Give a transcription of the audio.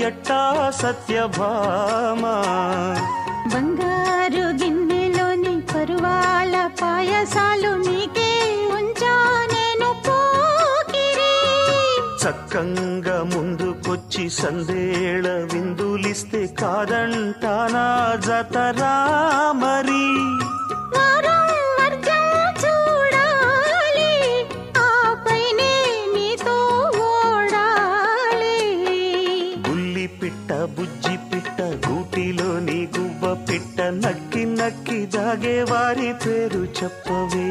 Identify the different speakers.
Speaker 1: ఎట్టా సత్యభామ
Speaker 2: బంగారు గిన్నెలోని పరువాల పాయసాలు నీకే ఉంచా నేను పోకిరి
Speaker 1: చక్కంగా ముందుకొచ్చి సందేళ విందులిస్తే కాదంటానా జతరా మరి
Speaker 2: వారం వర్జం చూడాలి ఆపైనే నీతో ఓడాలి
Speaker 1: బుల్లి పిట్ట బుజ్జి పిట్ట గూటిలోని గువ్వ పిట్ట నక్కి నక్కి జాగే వారి పేరు చెప్పవే